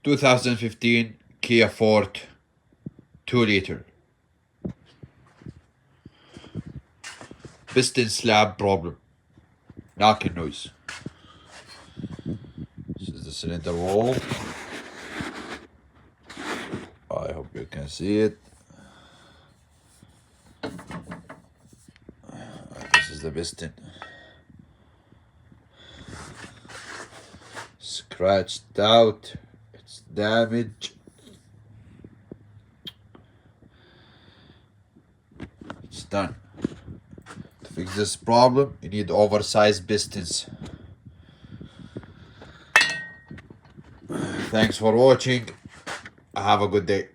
2015 Kia Forte 2-liter. Piston slab problem. Knocking noise. This is the cylinder wall. I hope you can see it. This is the piston. Scratched out. It's damaged. It's done. To fix this problem, you need oversized pistons. Thanks for watching. Have a good day.